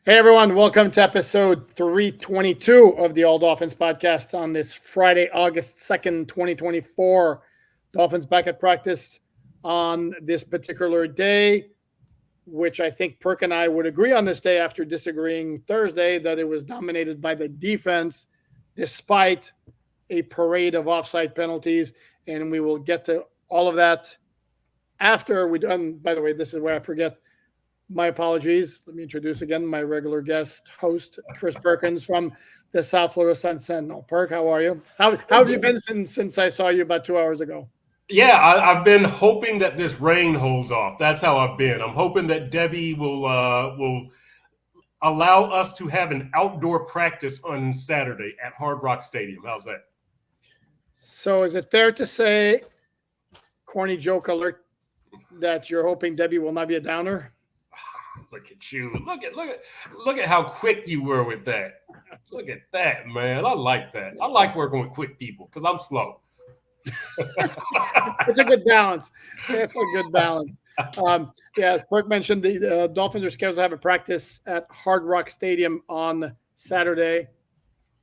Hey everyone, welcome to episode 322 of the All Dolphins podcast on this Friday, August 2nd, 2024. Dolphins back at practice on this particular day, which I think Perk and I would agree on this day after disagreeing Thursday that it was dominated by the defense despite a parade of offside penalties. And we will get to all of that after we're done. By the way, this is where I forget. My apologies. Let me introduce again my regular guest host, Chris Perkins from the South Florida Sun-Sentinel. Perk, how are you? How have you been since I saw you about 2 hours ago? Yeah, I've been hoping that this rain holds off. That's how I've been. I'm hoping that Debbie will allow us to have an outdoor practice on Saturday at Hard Rock Stadium. How's that? So is it fair to say, corny joke alert, that you're hoping Debbie will not be a downer? Look at you. Look at how quick you were with that. Look at that, man. I like that. I like working with quick people because I'm slow. It's a good balance. It's a good balance. As Perk mentioned, the Dolphins are scheduled to have a practice at Hard Rock Stadium on Saturday.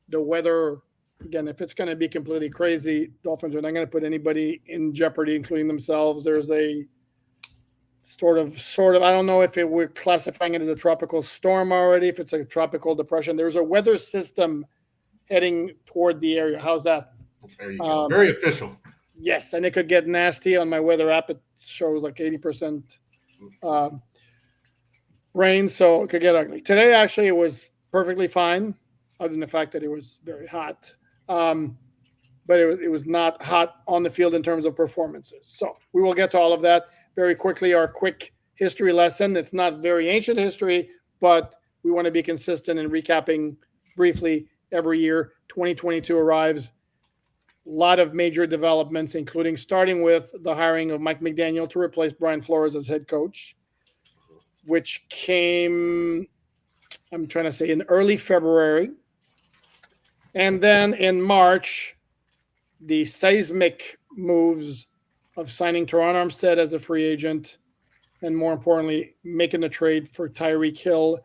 The weather, again, if it's going to be completely crazy, Dolphins are not going to put anybody in jeopardy, including themselves. There's a sort of, I don't know if we're classifying it as a tropical storm already, if it's a tropical depression. There's a weather system heading toward the area. How's that? There you go. Very official. Yes, and it could get nasty. On my weather app, it shows like 80% rain, so it could get ugly. Today, actually, it was perfectly fine, other than the fact that it was very hot. But it was not hot on the field in terms of performances. So we will get to all of that very quickly. Our quick history lesson. It's not very ancient history, but we want to be consistent in recapping briefly every year. 2022 arrives. A lot of major developments, including starting with the hiring of Mike McDaniel to replace Brian Flores as head coach, which came, I'm trying to say, in early February. And then in March, the seismic moves of signing Teron Armstead as a free agent, and more importantly, making the trade for Tyreek Hill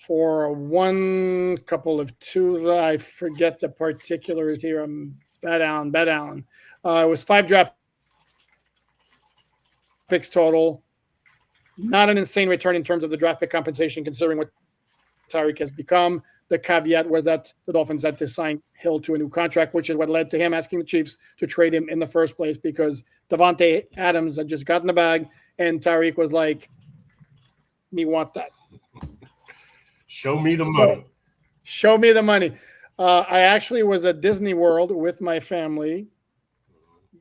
for one couple of two. I forget the particulars here. I'm bad Allen. It was 5 draft picks total. Not an insane return in terms of the draft pick compensation, considering what Tyreek has become. The caveat was that the Dolphins had to sign Hill to a new contract, which is what led to him asking the Chiefs to trade him in the first place, because Davante Adams had just gotten the bag, and Tyreek was like, "Me want that. Show me the money." Show me the money. I actually was at Disney World with my family,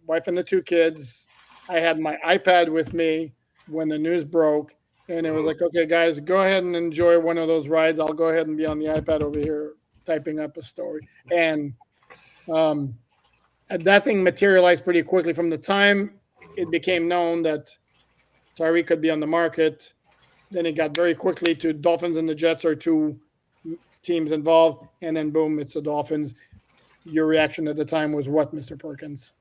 wife and the 2 kids. I had my iPad with me when the news broke. And it was like, okay, guys, go ahead and enjoy one of those rides. I'll go ahead and be on the iPad over here typing up a story. And that thing materialized pretty quickly. From the time it became known that Tyreek could be on the market, then it got very quickly to Dolphins and the Jets are 2 teams involved. And then, boom, it's the Dolphins. Your reaction at the time was what, Mr. Perkins?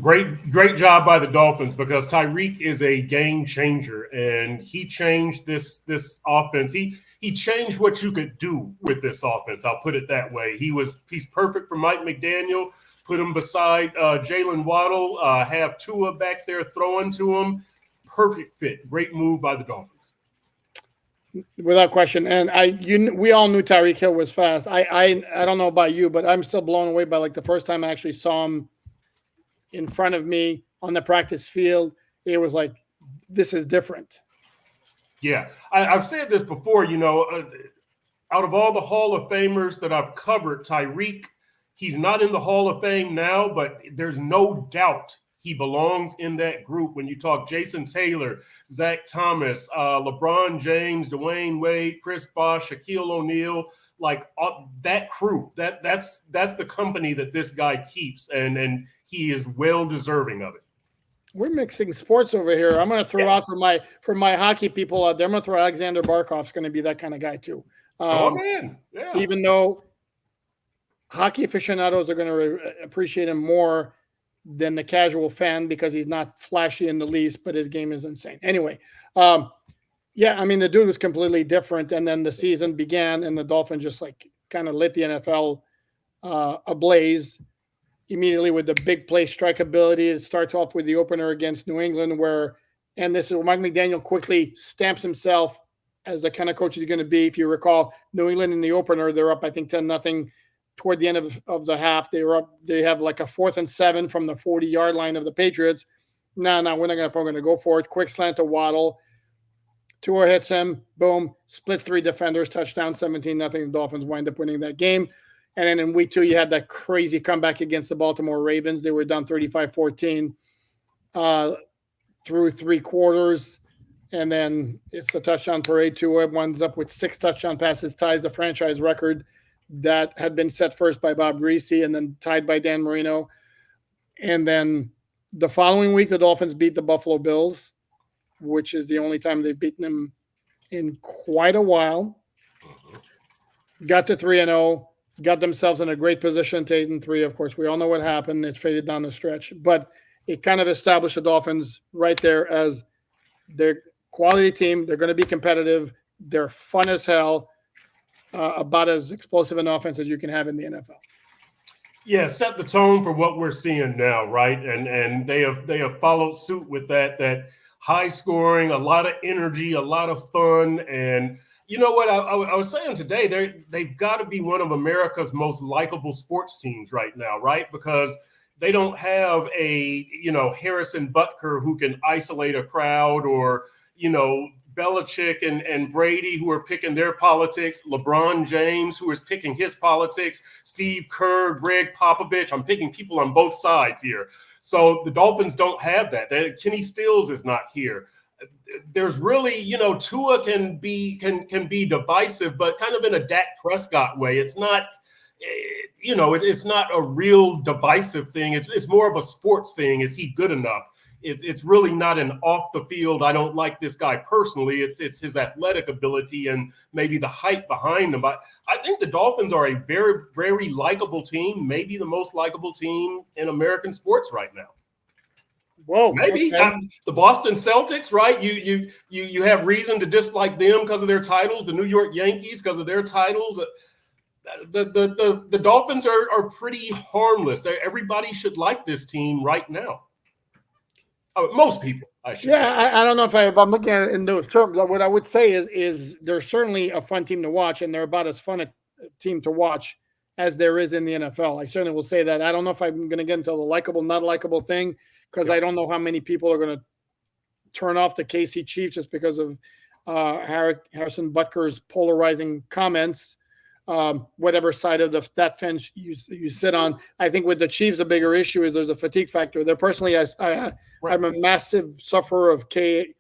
Great job by the Dolphins, because Tyreek is a game changer, and he changed this offense. He changed what you could do with this offense. I'll put it that way. He's perfect for Mike McDaniel. Put him beside Jalen Waddle. Have Tua back there throwing to him. Perfect fit. Great move by the Dolphins. Without question. And we all knew Tyreek Hill was fast. I don't know about you, but I'm still blown away by like the first time I actually saw him in front of me on the practice field. It was like, this is different. Yeah, I've said this before, out of all the Hall of Famers that I've covered, Tyreek, he's not in the Hall of Fame now, but there's no doubt he belongs in that group. When you talk Jason Taylor, Zach Thomas, LeBron James, Dwayne Wade, Chris Bosh, Shaquille O'Neal, like that crew, that's the company that this guy keeps, and he is well deserving of it. We're mixing sports over here. I'm going to throw out for my hockey people out there. I'm going to throw Alexander Barkov's going to be that kind of guy too. Oh man, yeah. Even though hockey aficionados are going to appreciate him more than the casual fan because he's not flashy in the least, but his game is insane. Anyway, Yeah, I mean, the dude was completely different. And then the season began, and the Dolphins just like kind of lit the NFL ablaze immediately with the big play strike ability. It starts off with the opener against New England, where, and this is where Mike McDaniel quickly stamps himself as the kind of coach he's going to be. If you recall, New England in the opener, they're up, I think, 10-0. Toward the end of the half, they were up. They have like a 4th and 7 from the 40-yard line of the Patriots. No, we're not going to go for it. Quick slant to Waddle. Tua hits him. Boom. Splits 3 defenders. Touchdown. 17-0. The Dolphins wind up winning that game. And then in week 2, you had that crazy comeback against the Baltimore Ravens. They were down 35-14 through 3 quarters. And then it's the touchdown parade. Tua winds up with 6 touchdown passes, ties the franchise record that had been set first by Bob Greasy and then tied by Dan Marino. And then the following week, the Dolphins beat the Buffalo Bills, which is the only time they've beaten them in quite a while. Got to 3-0, got themselves in a great position to 8-3. Of course, we all know what happened. It faded down the stretch, but it kind of established the Dolphins right there as their quality team. They're going to be competitive. They're fun as hell, about as explosive an offense as you can have in the NFL. Yeah, set the tone for what we're seeing now, right? And they have followed suit with that high scoring, a lot of energy, a lot of fun. And you know what? I was saying today, they've got to be one of America's most likable sports teams right now, right? Because they don't have a, Harrison Butker who can isolate a crowd, or, Belichick and Brady who are picking their politics, LeBron James who is picking his politics, Steve Kerr, Greg Popovich. I'm picking people on both sides here. So the Dolphins don't have that. Kenny Stills is not here. There's really, Tua can be divisive, but kind of in a Dak Prescott way. It's not, it's not a real divisive thing. It's more of a sports thing. Is he good enough? It's really not an off the field, I don't like this guy personally. It's his athletic ability and maybe the hype behind him. But I think the Dolphins are a very, very likable team, maybe the most likable team in American sports right now. Whoa, maybe okay. The Boston Celtics, right? You have reason to dislike them because of their titles. The New York Yankees because of their titles. The Dolphins are pretty harmless. Everybody should like this team right now. Most people, I should say. I don't know if I'm looking at it in those terms. What I would say is they're certainly a fun team to watch, and they're about as fun a team to watch as there is in the NFL. I certainly will say that. I don't know if I'm going to get into the likable, not likable thing, because I don't know how many people are going to turn off the KC Chiefs just because of Harrison Butker's polarizing comments. Whatever side of that fence you sit on. I think with the Chiefs, the bigger issue is there's a fatigue factor. They're personally, I'm a massive sufferer of CFS,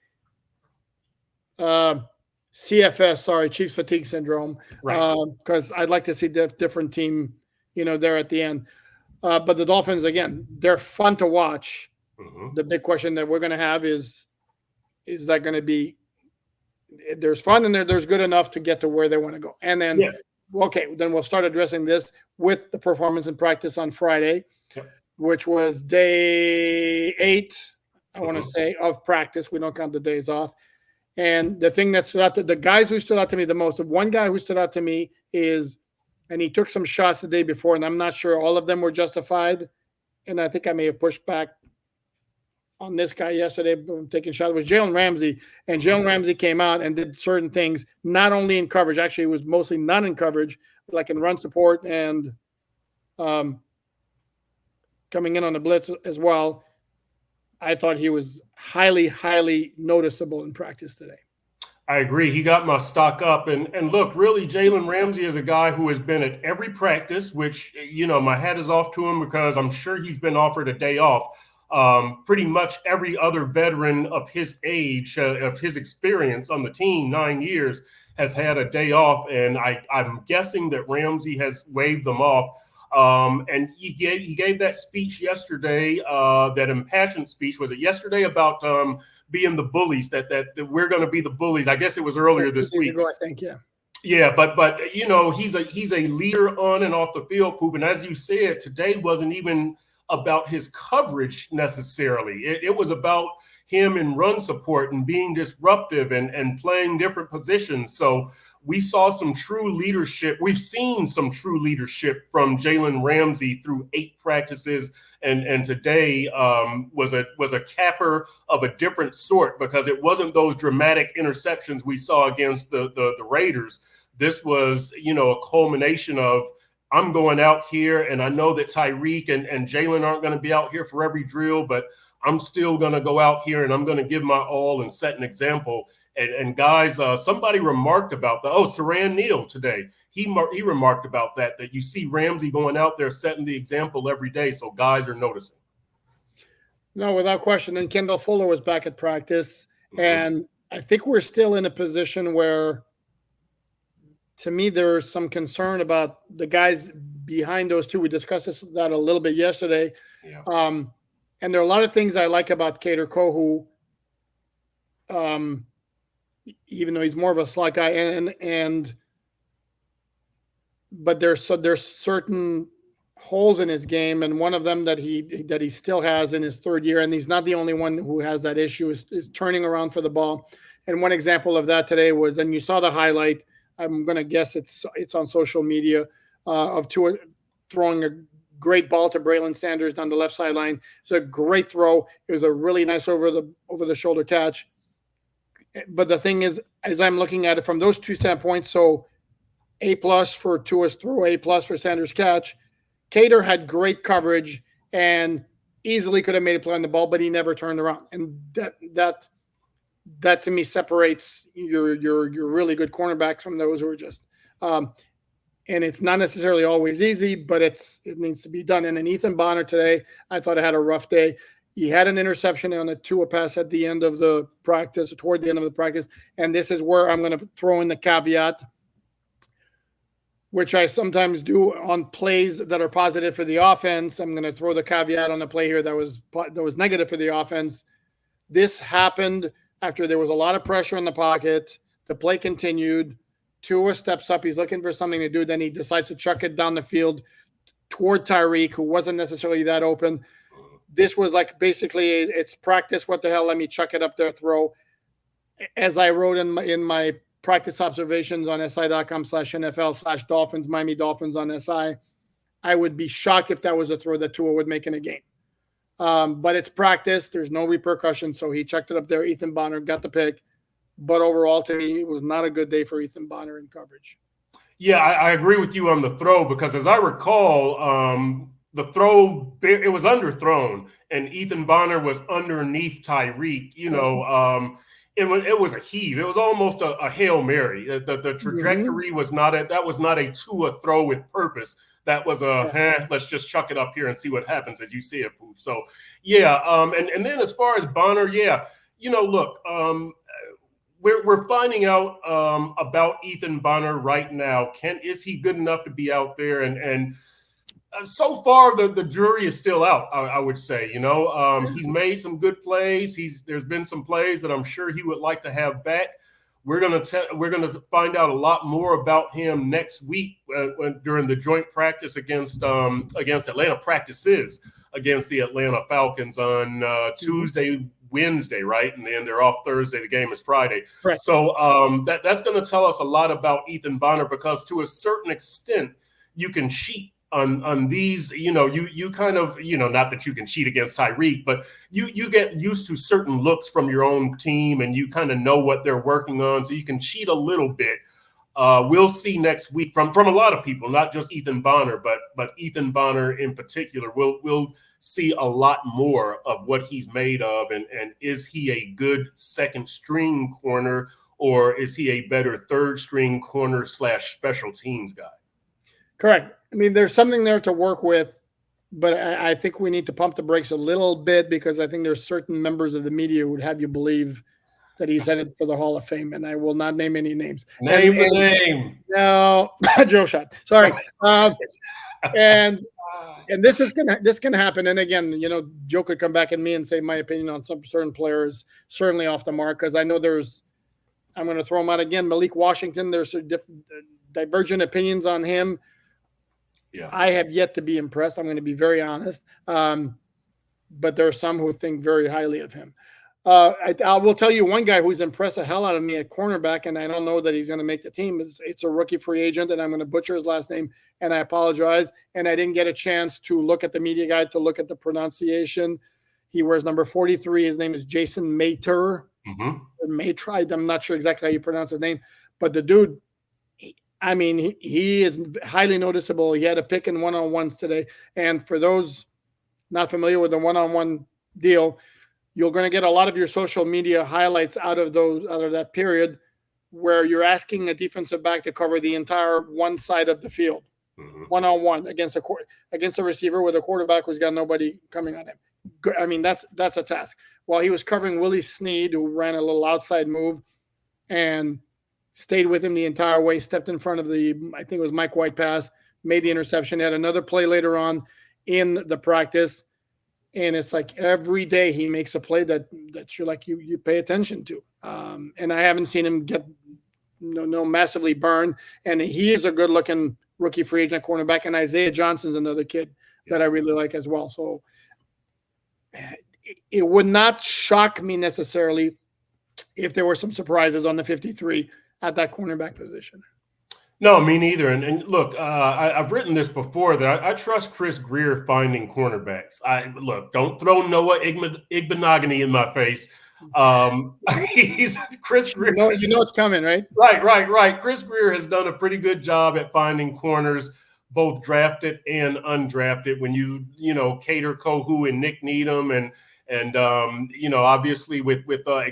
Chiefs fatigue syndrome, because I'd like to see the different team, there at the end. But the Dolphins, again, they're fun to watch. Mm-hmm. The big question that we're going to have is that going to be, there's fun and there's good enough to get to where they want to go. And then, okay, then we'll start addressing this with the performance in practice on Friday, which was day 8, I want to say, of practice. We don't count the days off. And the thing that stood out, the guys who stood out to me the most, one guy who stood out to me is, and he took some shots the day before, and I'm not sure all of them were justified. And I think I may have pushed back on this guy yesterday, taking shots, was Jaelan Ramsey. And Jaelan Ramsey came out and did certain things, not only in coverage, actually it was mostly not in coverage, like in run support and coming in on the blitz as well. I thought he was highly, highly noticeable in practice today. I agree. He got my stock up. And look, really, Jaelan Ramsey is a guy who has been at every practice, which, my hat is off to him because I'm sure he's been offered a day off. Pretty much every other veteran of his age, of his experience on the team, 9 years, has had a day off. And I'm guessing that Ramsey has waved them off. And he gave that speech yesterday, that impassioned speech. Was it yesterday about being the bullies, that we're going to be the bullies? I guess it was earlier this week. I think, yeah. Yeah, but he's a leader on and off the field, Poop. And as you said, today wasn't even about his coverage necessarily. It was about him in run support and being disruptive and playing different positions. So we saw some true leadership. We've seen some true leadership from Jalen Ramsey through 8 practices, and today was a capper of a different sort, because it wasn't those dramatic interceptions we saw against the Raiders. This was, a culmination of, I'm going out here, and I know that Tyreek and Jaelan aren't going to be out here for every drill, but I'm still going to go out here and I'm going to give my all and set an example. And guys, somebody remarked about Saran Neal today. He remarked about that you see Ramsey going out there setting the example every day, so guys are noticing. No, without question. And Kendall Fuller was back at practice, and I think we're still in a position where, to me, there's some concern about the guys behind those two. We discussed that a little bit yesterday. Yeah. And there are a lot of things I like about Kader Kohu, even though he's more of a slot guy, but there's certain holes in his game, and one of them that he still has in his third year, and he's not the only one who has that issue, is turning around for the ball. And one example of that today was, and you saw the highlight, I'm going to guess it's on social media, of Tua throwing a great ball to Braylon Sanders down the left sideline. It's a great throw. It was a really nice over the shoulder catch. But the thing is, as I'm looking at it from those two standpoints, so A+ for Tua's throw, A+ for Sanders' catch. Kader had great coverage and easily could have made a play on the ball, but he never turned around. And that to me separates your really good cornerbacks from those who are just and it's not necessarily always easy, but it needs to be done. And then Ethan Bonner today, I thought, had a rough day. He had an interception on a Tua pass at the end of the practice, toward the end of the practice. And this is where I'm going to throw in the caveat, which I sometimes do on plays that are positive for the offense. I'm going to throw the caveat on a play here that was negative for the offense. This happened after there was a lot of pressure in the pocket. The play continued. Tua steps up. He's looking for something to do. Then he decides to chuck it down the field toward Tyreek, who wasn't necessarily that open. This was like, basically, it's practice. What the hell? Let me chuck it up there, throw. As I wrote in my practice observations on si.com/NFL/Dolphins, Miami Dolphins on SI, I would be shocked if that was a throw that Tua would make in a game. But it's practice. There's no repercussions. So he chucked it up there. Ethan Bonner got the pick. But overall, to me, it was not a good day for Ethan Bonner in coverage. Yeah, I agree with you on the throw, because as I recall, the throw, it was underthrown, and Ethan Bonner was underneath Tyreek. It was a heave. It was almost a Hail Mary. The trajectory was not a Tua throw with purpose. That was let's just chuck it up here and see what happens, as you see it, Poop. So, yeah. And then as far as Bonner, look, we're finding out about Ethan Bonner right now. Is he good enough to be out there? And so far, the jury is still out, I would say. He's made some good plays. There's been some plays that I'm sure he would like to have back. We're gonna find out a lot more about him next week during the joint practice against Atlanta practices against the Atlanta Falcons on Tuesday, Wednesday, right? And then they're off Thursday. The game is Friday. Right. So that's going to tell us a lot about Ethan Bonner, because to a certain extent, you can cheat on these, you kind of, not that you can cheat against Tyreek, but you get used to certain looks from your own team, and you kind of know what they're working on. So you can cheat a little bit. We'll see next week from a lot of people, not just Ethan Bonner, but Ethan Bonner in particular. We'll see a lot more of what he's made of, and is he a good second string corner, or is he a better third string corner / special teams guy? Correct. I mean, there's something there to work with, but I think we need to pump the brakes a little bit, because I think there's certain members of the media who would have you believe that he's headed for the Hall of Fame, and I will not name any names. Name the name. No, Joe Shot. Sorry. And this can happen. And again, Joe could come back at me and say my opinion on some certain players certainly off the mark, because I know I'm going to throw him out again. Malik Washington. There's divergent opinions on him. Yeah, I have yet to be impressed. I'm going to be very honest. But there are some who think very highly of him. I will tell you one guy who's impressed the hell out of me at cornerback, and I don't know that he's going to make the team. It's a rookie free agent, and I'm going to butcher his last name, and I apologize. And I didn't get a chance to look at the media guide to look at the pronunciation. He wears number 43. His name is Jason Mater. Mater. I'm not sure exactly how you pronounce his name, but the dude, he is highly noticeable. He had a pick in one-on-ones today. And for those not familiar with the one-on-one deal, you're going to get a lot of your social media highlights out of that period where you're asking a defensive back to cover the entire one side of the field, one-on-one against a receiver with a quarterback who's got nobody coming on him. That's a task. While he was covering Willie Snead, who ran a little outside move and stayed with him the entire way, stepped in front of I think it was Mike White pass, made the interception, had another play later on in the practice. And it's like every day he makes a play that you're like, you pay attention to. And I haven't seen him get no massively burned. And he is a good looking rookie free agent cornerback. And Isaiah Johnson's another kid that I really like as well. So it would not shock me necessarily if there were some surprises on the 53 at that cornerback position. No, me neither. And look, I've written this before that I trust Chris Grier finding cornerbacks. Don't throw Noah Igbenogany in my face. He's Chris Grier. You know it's coming, right? Right. Chris Grier has done a pretty good job at finding corners, both drafted and undrafted. When you Cater Kohu and Nick Needham and obviously with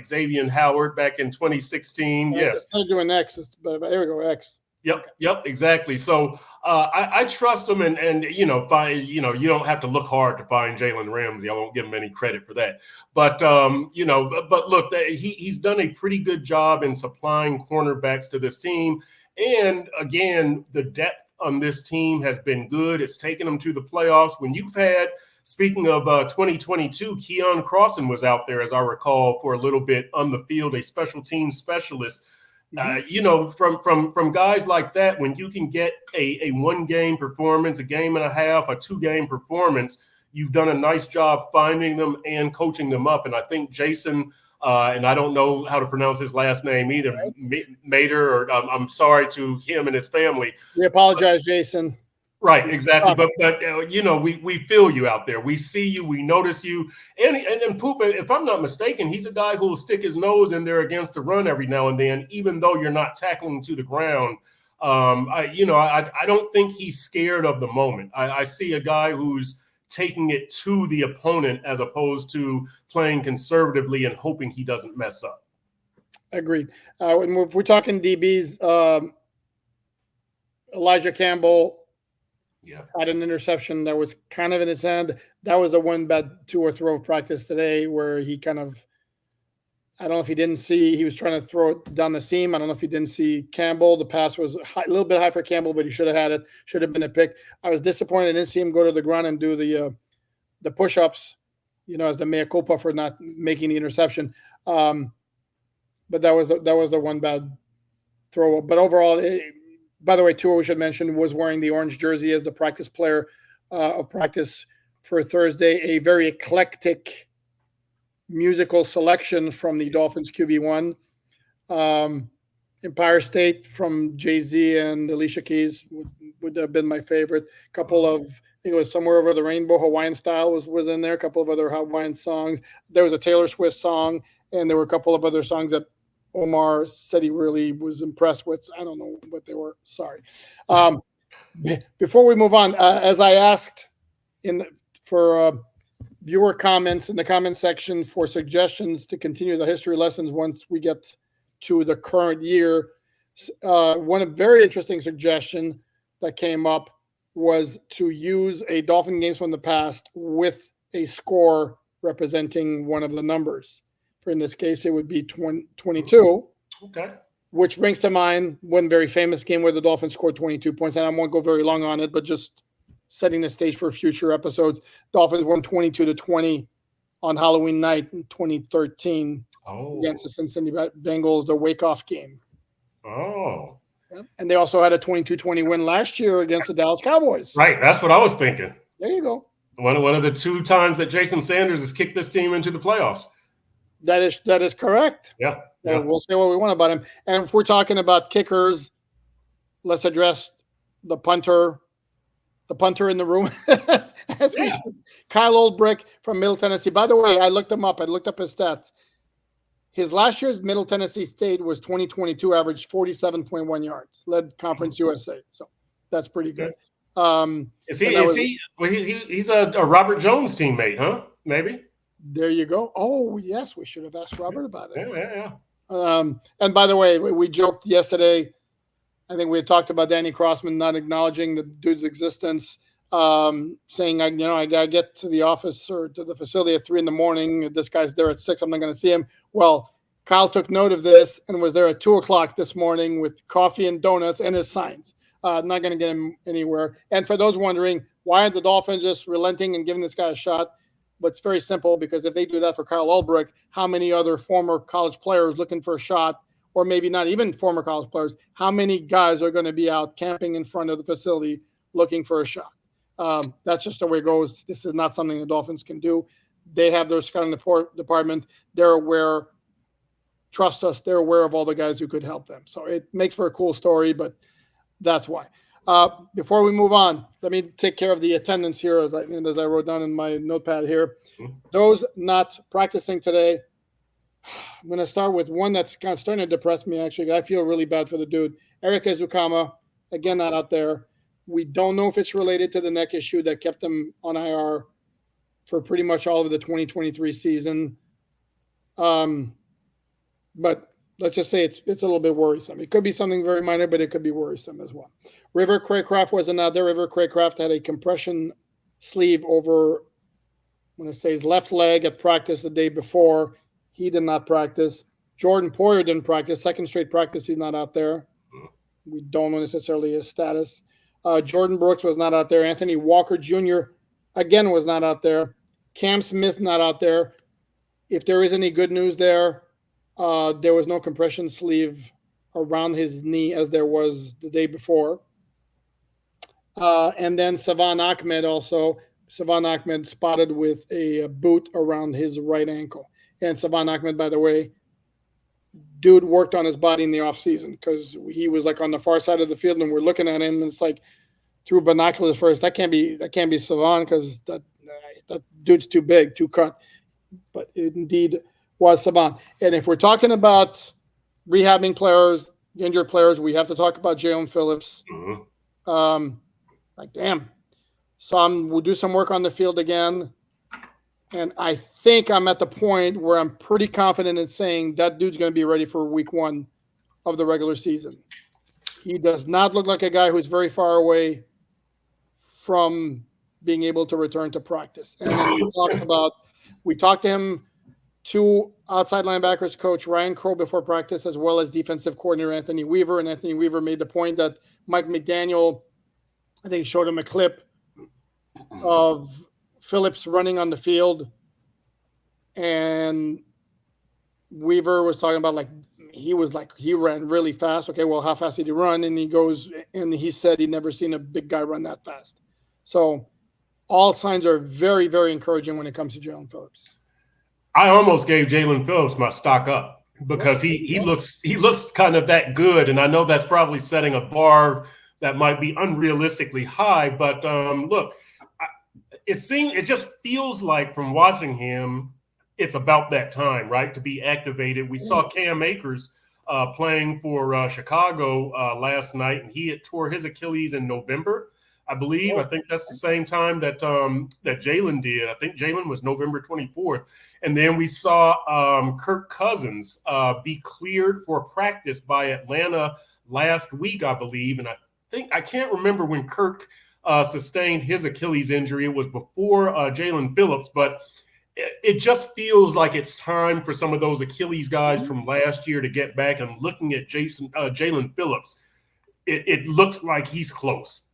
Xavier Howard back in 2016. Yes. I'm doing X, but there we go, X. Yep, exactly. So I trust him, and you don't have to look hard to find Jalen Ramsey. I won't give him any credit for that. But but look, he's done a pretty good job in supplying cornerbacks to this team. And again, the depth on this team has been good. It's taken them to the playoffs. When you've had, speaking of 2022, Keon Crossan was out there, as I recall, for a little bit on the field, a special team specialist. From guys like that, when you can get a 1-game performance, a game and a half, a 2-game performance, you've done a nice job finding them and coaching them up. And I think Jason, and I don't know how to pronounce his last name either, Mater, or I'm sorry to him and his family. We apologize, Jason. Right, exactly. But we feel you out there. We see you. We notice you. And Poop, if I'm not mistaken, he's a guy who will stick his nose in there against the run every now and then, even though you're not tackling to the ground. I don't think he's scared of the moment. I see a guy who's taking it to the opponent as opposed to playing conservatively and hoping he doesn't mess up. Agreed. If we're talking DBs, Elijah Campbell had an interception that was kind of in his hand. That was a one bad two or throw of practice today where he kind of, I don't know if he didn't see, he was trying to throw it down the seam. I don't know if he didn't see Campbell. The pass was a little bit high for Campbell, but he should have had it. Should have been a pick. I was disappointed I didn't see him go to the ground and do the push-ups, as the mea culpa for not making the interception. But that was the one bad throw. But overall, by the way, Tua, we should mention, was wearing the orange jersey as the practice player of practice for Thursday. A very eclectic musical selection from the Dolphins QB1. Empire State from Jay-Z and Alicia Keys would have been my favorite. A couple of, I think it was Somewhere Over the Rainbow, Hawaiian Style was in there. A couple of other Hawaiian songs. There was a Taylor Swift song, and there were a couple of other songs that Omar said he really was impressed with. I don't know what they were. Sorry. Before we move on, as I asked for viewer comments in the comment section for suggestions to continue the history lessons once we get to the current year, one very interesting suggestion that came up was to use a Dolphin games from the past with a score representing one of the numbers. In this case, it would be 22. Okay. Which brings to mind one very famous game where the Dolphins scored 22 points. And I won't go very long on it, but just setting the stage for future episodes. Dolphins won 22-20 on Halloween night in 2013 against the Cincinnati Bengals, the wake-off game. Oh. Yeah. And they also had a 22-20 win last year against the Dallas Cowboys. Right. That's what I was thinking. There you go. One of the 2 times that Jason Sanders has kicked this team into the playoffs. That is correct. Yeah. So we'll say what we want about him. And if we're talking about kickers, let's address the punter in the room. as we should. Kyle Oldbrick from Middle Tennessee. By the way, I looked him up. I looked up his stats. His last year's Middle Tennessee State was 2022, averaged 47.1 yards, led Conference USA. So that's pretty good. He's a Robert Jones teammate, huh? Maybe. There you go. Oh, yes, we should have asked Robert about it. Yeah. And by the way, we joked yesterday. I think we had talked about Danny Crossman not acknowledging the dude's existence, saying, I got to get to the office or to the facility at 3 a.m. This guy's there at 6. I'm not going to see him. Well, Kyle took note of this and was there at 2 o'clock this morning with coffee and donuts and his signs. Not going to get him anywhere. And for those wondering, why are the Dolphins just relenting and giving this guy a shot? But it's very simple, because if they do that for Kyle Ulbrich, how many other former college players looking for a shot, or maybe not even former college players, how many guys are going to be out camping in front of the facility looking for a shot? That's just the way it goes. This is not something the Dolphins can do. They have their scouting department. They're aware. Trust us, they're aware of all the guys who could help them. So it makes for a cool story, but that's why. Before we move on, let me take care of the attendance here as I wrote down in my notepad here. Those not practicing today, I'm going to start with one that's kind of starting to depress me, actually. I feel really bad for the dude. Eric Ezukama, again, not out there. We don't know if it's related to the neck issue that kept him on IR for pretty much all of the 2023 season. But let's just say it's a little bit worrisome. It could be something very minor, but it could be worrisome as well. River Craycraft wasn't out there. River Craycraft had a compression sleeve over, I'm going to say, his left leg at practice the day before. He did not practice. Jordan Poyer didn't practice. Second straight practice, he's not out there. We don't know necessarily his status. Jordan Brooks was not out there. Anthony Walker Jr., again, was not out there. Cam Smith not out there. If there is any good news there was no compression sleeve around his knee as there was the day before. And then Savan Ahmed also. Savan Ahmed spotted with a boot around his right ankle. And Savan Ahmed, by the way, dude worked on his body in the offseason, because he was like on the far side of the field and we're looking at him and it's like through binoculars first. That can't be Savan, because that dude's too big, too cut. But it indeed was Savan. And if we're talking about rehabbing players, injured players, we have to talk about Jaelan Phillips. Damn. So we'll do some work on the field again. And I think I'm at the point where I'm pretty confident in saying that dude's going to be ready for week 1 of the regular season. He does not look like a guy who's very far away from being able to return to practice. And we talked to him, to outside linebackers coach Ryan Crow before practice, as well as defensive coordinator Anthony Weaver. And Anthony Weaver made the point that Mike McDaniel, I think, showed him a clip of Phillips running on the field, and Weaver was talking about he ran really fast. Okay, well, how fast did he run? And he said he'd never seen a big guy run that fast. So all signs are very, very encouraging when it comes to Jaelan Phillips. I almost gave Jaelan Phillips my stock up, because he looks kind of that good, and I know that's probably setting a bar that might be unrealistically high. But look, it just feels like from watching him, it's about that time, right, to be activated. We saw Cam Akers playing for Chicago last night, and he had tore his Achilles in November, I believe. I think that's the same time that Jaelan did. I think Jaelan was November 24th. And then we saw Kirk Cousins be cleared for practice by Atlanta last week, I believe. And I can't remember when Kirk sustained his Achilles injury. It was before Jaelan Phillips, but it just feels like it's time for some of those Achilles guys from last year to get back. And looking at Jaelan Phillips, it looks like he's close.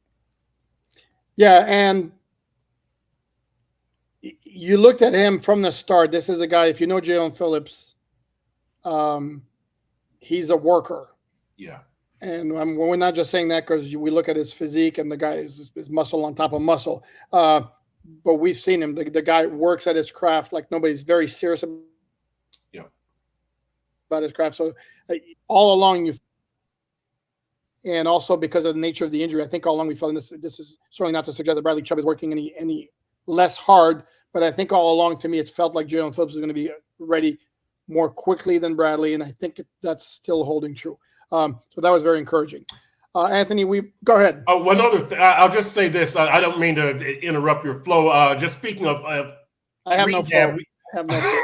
Yeah, and you looked at him from the start. This is a guy, if you know Jaelan Phillips, he's a worker. Yeah. And we're not just saying that because we look at his physique and the guy is muscle on top of muscle. But we've seen him. The guy works at his craft like nobody's very serious. Yeah. about his craft. So all along and also because of the nature of the injury, I think all along we felt, and this is certainly not to suggest that Bradley Chubb is working any less hard, but I think all along to me it felt like Jaelan Phillips was going to be ready more quickly than Bradley, and I think that's still holding true. So that was very encouraging. Anthony, go ahead. Oh, one other thing. I'll just say this. I don't mean to interrupt your flow. Just speaking of I have rehab, no flow. I have no flow.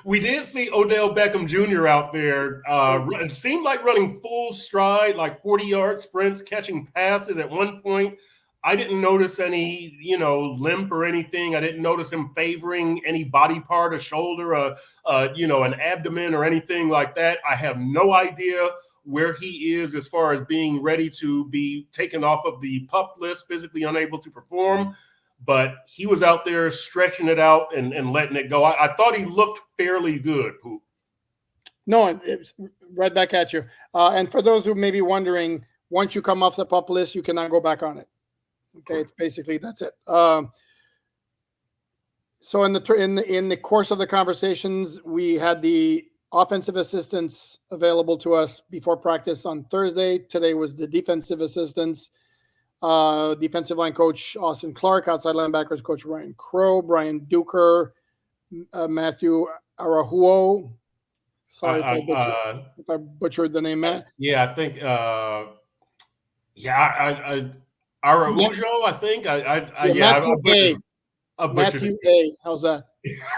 We did see Odell Beckham Jr. out there. It seemed like running full stride, like 40-yard sprints, catching passes at one point. I didn't notice any, limp or anything. I didn't notice him favoring any body part, a shoulder, an abdomen or anything like that. I have no idea where he is as far as being ready to be taken off of the PUP list, physically unable to perform. But he was out there stretching it out and letting it go. I thought he looked fairly good, Poop. No, it's right back at you. And for those who may be wondering, once you come off the PUP list, you cannot go back on it. Okay, it's basically that's it. So in the course of the conversations, we had the offensive assistants available to us before practice on Thursday. Today was the defensive assistants. Defensive line coach Austin Clark, outside linebackers coach Ryan Crow, Brian Duker, Matthew Arahuo. Sorry if I butchered the name, Matt. Yeah, I think. Araujo, I think. Matthew A. How's that?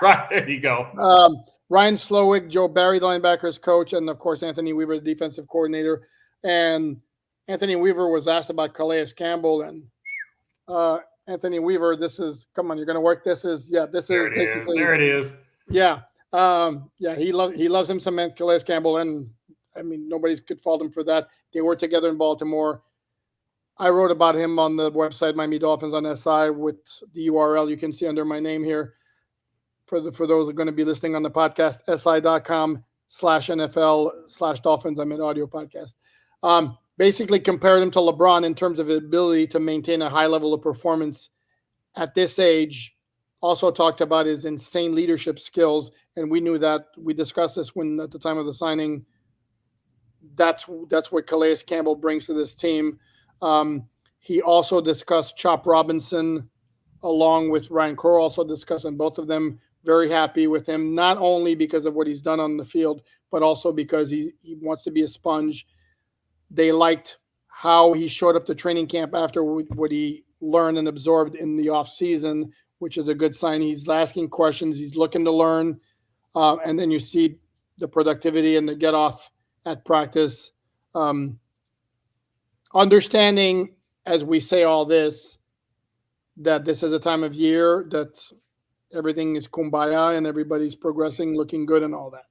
Right, there you go. Ryan Slowick, Joe Barry, the linebackers coach, and of course Anthony Weaver, the defensive coordinator. And Anthony Weaver was asked about Calais Campbell, and Anthony Weaver, come on, you're going to work. There it is. Yeah. He loves him some Calais Campbell, and I mean, nobody could fault him for that. They were together in Baltimore. I wrote about him on the website, Miami Dolphins on SI, with the URL you can see under my name here. For those who are going to be listening on the podcast, si.com/NFL/Dolphins. I'm an audio podcast. Basically compared him to LeBron in terms of his ability to maintain a high level of performance at this age. Also talked about his insane leadership skills. And we knew that. We discussed this at the time of the signing. That's what Calais Campbell brings to this team. He also discussed Chop Robinson along with Ryan Crow, also discussing both of them. Very happy with him, not only because of what he's done on the field, but also because he wants to be a sponge. They liked how he showed up to training camp after what he learned and absorbed in the offseason, which is a good sign. He's asking questions. He's looking to learn. And then you see the productivity and the get off at practice. Understanding, as we say all this, that this is a time of year that everything is kumbaya and everybody's progressing, looking good and all that.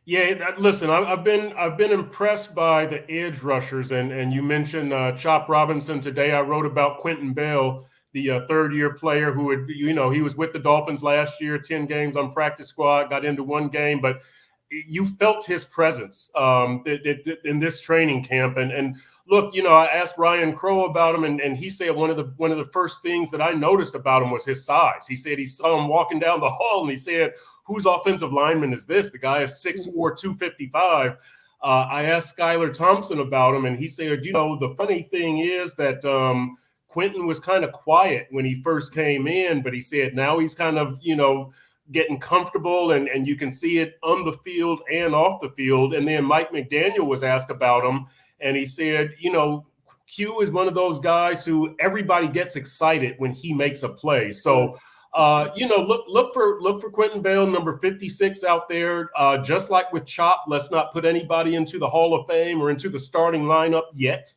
Yeah, listen, I've been impressed by the edge rushers, and you mentioned Chop Robinson today. I wrote about Quentin Bell, the third-year player who he was with the Dolphins last year, 10 games on practice squad, got into one game, but you felt his presence in this training camp. And look, I asked Ryan Crow about him, and he said one of the first things that I noticed about him was his size. He said he saw him walking down the hall, and he said, "Whose offensive lineman is this?" The guy is 6'4", 255. I asked Skylar Thompson about him, and he said, the funny thing is that Quentin was kind of quiet when he first came in, but he said now he's kind of, getting comfortable, and you can see it on the field and off the field. And then Mike McDaniel was asked about him, and he said, Q is one of those guys who everybody gets excited when he makes a play. So, look for Quentin Bell, number 56 out there. Just like with Chop, let's not put anybody into the Hall of Fame or into the starting lineup yet.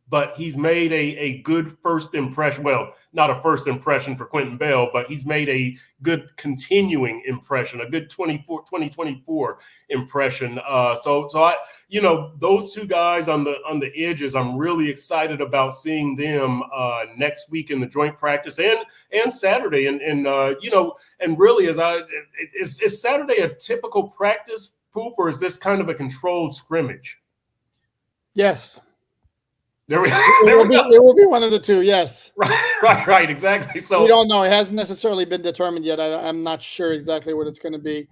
But he's made a good first impression. Well, not a first impression for Quentin Bell, but he's made a good continuing impression, a good 2024 impression. So I, those two guys on the edges, I'm really excited about seeing them next week in the joint practice and Saturday. And really, is Saturday a typical practice, Poop, or is this kind of a controlled scrimmage? Yes. It will be one of the two, yes. Right, exactly. So we don't know. It hasn't necessarily been determined yet. I'm not sure exactly what it's going to be.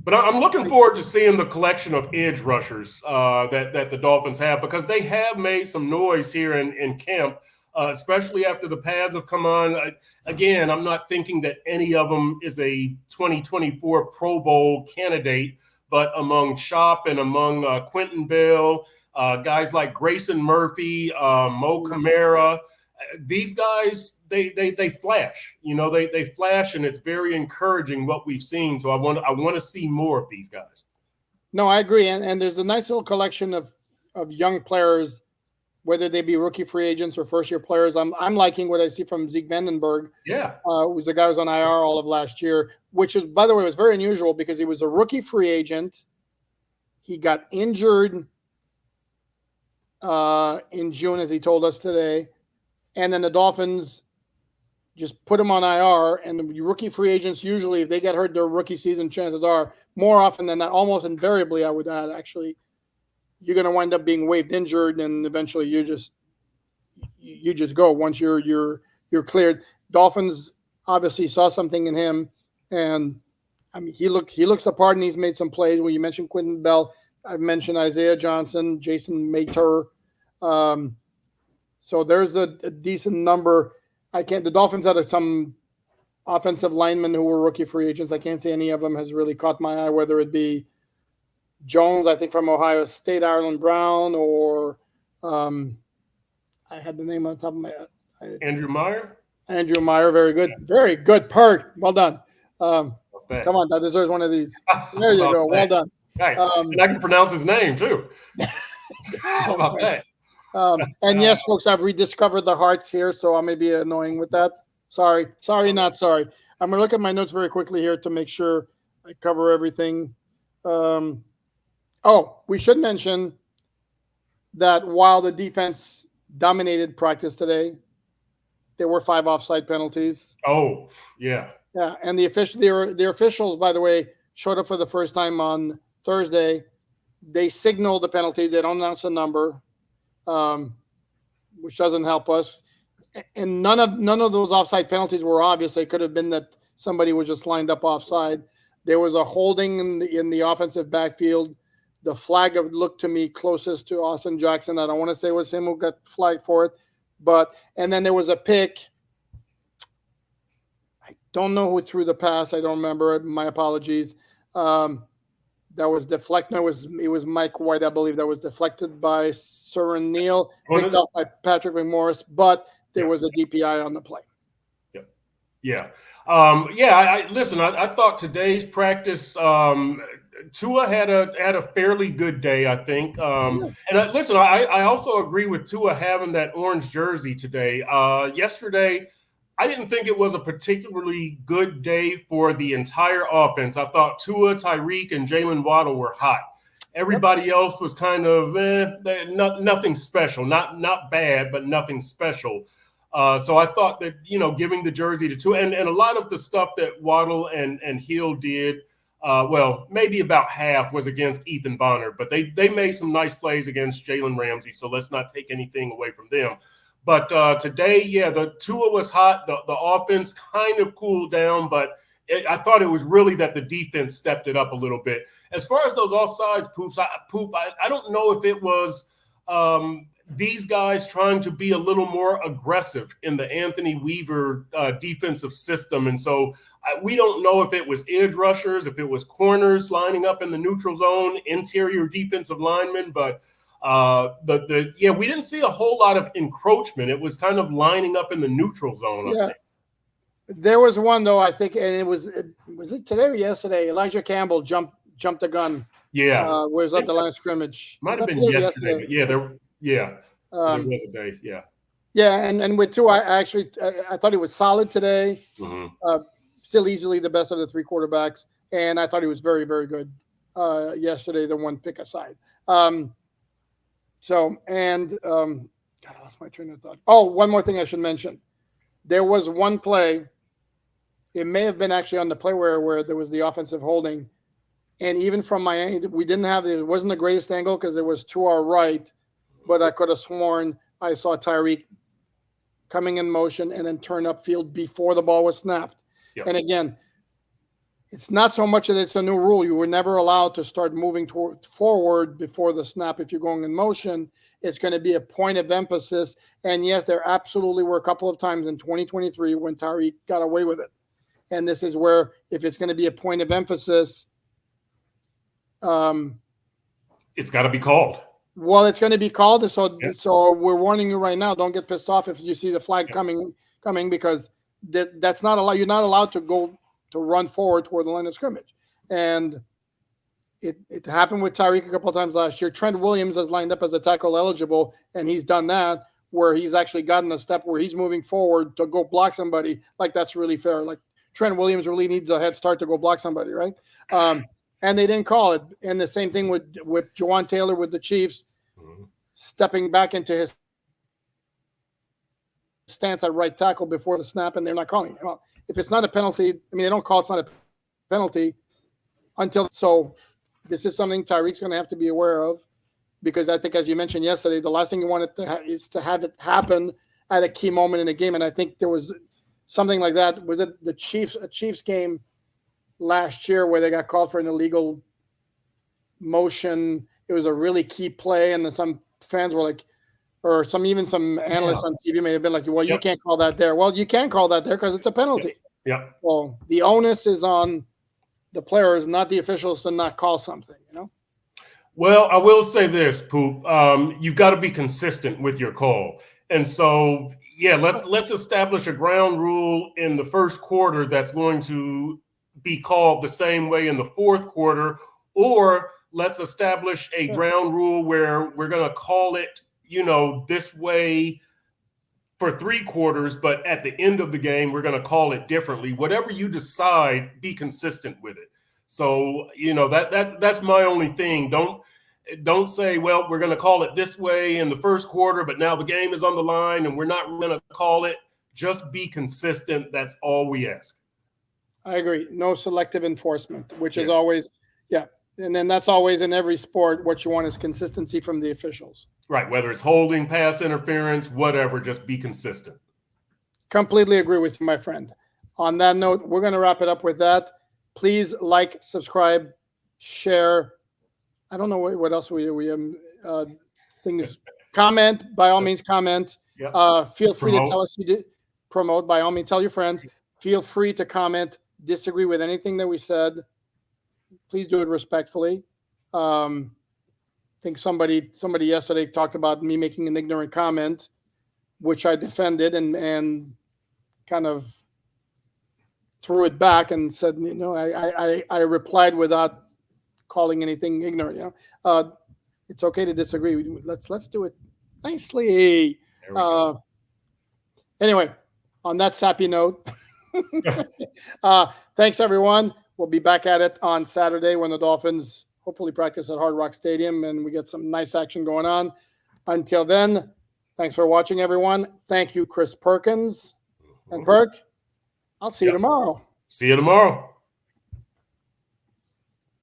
But I'm looking forward to seeing the collection of edge rushers that the Dolphins have, because they have made some noise here in camp, especially after the pads have come on. Again, I'm not thinking that any of them is a 2024 Pro Bowl candidate, but among Shop and among Quentin Bell, guys like Grayson Murphy, Mo Camara, these guys, they flash, they flash, and it's very encouraging what we've seen. So I want to see more of these guys. No, I agree. And there's a nice little collection of young players, whether they be rookie free agents or first year players. I'm liking what I see from Zeke Vandenberg. Yeah. Who's the guy who was on IR all of last year, which is, by the way, was very unusual because he was a rookie free agent. He got injured in June, as he told us today. And then the Dolphins just put him on IR. And the rookie free agents, usually, if they get hurt their rookie season, chances are, more often than not, almost invariably, I would add, actually, you're going to wind up being waived injured, and eventually you just go once you're cleared. Dolphins obviously saw something in him, and I mean he looks the part, and he's made some plays. When you mentioned Quentin Bell, I've mentioned Isaiah Johnson, Jason Mater. So there's a decent number. The Dolphins had some offensive linemen who were rookie free agents. I can't say any of them has really caught my eye, whether it be Jones, I think from Ohio State, Ireland Brown, or I had the name on top of my head. Andrew Meyer, very good. Yeah. Very good. Perk. Well done. Come on, that deserves one of these. There you go. Well done. Right. And I can pronounce his name too. How about that? And yes, folks, I've rediscovered the hearts here, so I may be annoying with that. Sorry, not sorry. I'm going to look at my notes very quickly here to make sure I cover everything. We should mention that while the defense dominated practice today, there were 5 offside penalties. Oh, yeah. Yeah, and the officials, by the way, showed up for the first time on Thursday. They signal the penalties. They don't announce a number, which doesn't help us. And none of those offside penalties were obvious. It could have been that somebody was just lined up offside. There was a holding in the offensive backfield. The flag looked to me closest to Austin Jackson. I don't want to say it was him who got flagged for it, and then there was a pick. I don't know who threw the pass. I don't remember it. My apologies. That was deflected. No, it was Mike White, I believe, that was deflected by Surin Neal, picked up by Patrick McMorris, but there was a DPI on the play. Yeah. Listen, I thought today's practice, Tua had a fairly good day, I think. Listen, I also agree with Tua having that orange jersey today. Yesterday, I didn't think it was a particularly good day for the entire offense. I thought Tua, Tyreek, and Jalen Waddle were hot. Everybody else was kind of nothing special, not bad, but nothing special. So I thought that, giving the jersey to Tua and a lot of the stuff that Waddle and Hill did, maybe about half was against Ethan Bonner, but they made some nice plays against Jalen Ramsey. So let's not take anything away from them. But today, the Tua was hot. The offense kind of cooled down, but I thought it was really that the defense stepped it up a little bit. As far as those offsides, I don't know if it was these guys trying to be a little more aggressive in the Anthony Weaver defensive system. And so we don't know if it was edge rushers, if it was corners lining up in the neutral zone, interior defensive linemen, but we didn't see a whole lot of encroachment. It was kind of lining up in the neutral zone. Yeah. I think there was one though, I think, and it was it today or yesterday? Elijah Campbell jumped the gun. Yeah. Was at the line of scrimmage. Might have been yesterday. There was a day. Yeah. Yeah, and with Tua, I thought he was solid today. Mm-hmm. Still easily the best of the 3 quarterbacks, and I thought he was very, very good yesterday. The one pick aside. God, I lost my train of thought. Oh, one more thing I should mention. There was one play. It may have been actually on the play where there was the offensive holding. And even from my end, it wasn't the greatest angle because it was to our right, but I could have sworn I saw Tyreek coming in motion and then turn upfield before the ball was snapped. Yep. And again, it's not so much that it's a new rule. You were never allowed to start moving forward before the snap if you're going in motion. It's going to be a point of emphasis. And yes, there absolutely were a couple of times in 2023 when Tyreek got away with it. And this is where, if it's going to be a point of emphasis, it's got to be called. Well, it's going to be called. So we're warning you right now. Don't get pissed off if you see the flag coming, because that's not allowed. You're not allowed to run forward toward the line of scrimmage. And it happened with Tyreek a couple of times last year. Trent Williams has lined up as a tackle eligible, and he's done that, where he's actually gotten a step where he's moving forward to go block somebody. Like, that's really fair. Like, Trent Williams really needs a head start to go block somebody, right? And they didn't call it. And the same thing with Jawan Taylor with the Chiefs, stepping back into his stance at right tackle before the snap, and they're not calling it. Well, if it's not a penalty, they don't call it's not a penalty until. So this is something Tyreek's going to have to be aware of, because I think, as you mentioned yesterday, the last thing you want is to have it happen at a key moment in a game. And I think there was something like that. Was it a Chiefs game last year where they got called for an illegal motion? It was a really key play, and then some fans were like, or some analysts on TV may have been like, well, you can't call that there. Well, you can call that there because it's a penalty. Yeah. Well, the onus is on the players, not the officials, to not call something, Well, I will say this, Poop. You've got to be consistent with your call. And so, let's establish a ground rule in the first quarter that's going to be called the same way in the fourth quarter, or let's establish a ground rule where we're going to call it, this way for 3 quarters, but at the end of the game, we're going to call it differently. Whatever you decide, be consistent with it. So, that's my only thing. Don't say, well, we're going to call it this way in the first quarter, but now the game is on the line and we're not going to call it. Just be consistent. That's all we ask. I agree. No selective enforcement, which is always, and then that's always in every sport. What you want is consistency from the officials. Right. Whether it's holding, pass interference, whatever, just be consistent. Completely agree with you, my friend. On that note, we're going to wrap it up with that. Please like, subscribe, share. I don't know what else we things. Comment, by all means, comment. Feel free to tell us you did promote. By all means, tell your friends. Feel free to comment, disagree with anything that we said. Please do it respectfully. I think somebody yesterday talked about me making an ignorant comment, which I defended and kind of threw it back and said, I replied without calling anything ignorant. It's okay to disagree. Let's do it nicely. Anyway, on that sappy note, thanks everyone. We'll be back at it on Saturday when the Dolphins hopefully practice at Hard Rock Stadium and we get some nice action going on. Until then, thanks for watching, everyone. Thank you, Chris Perkins. And Perk, I'll see you tomorrow. See you tomorrow.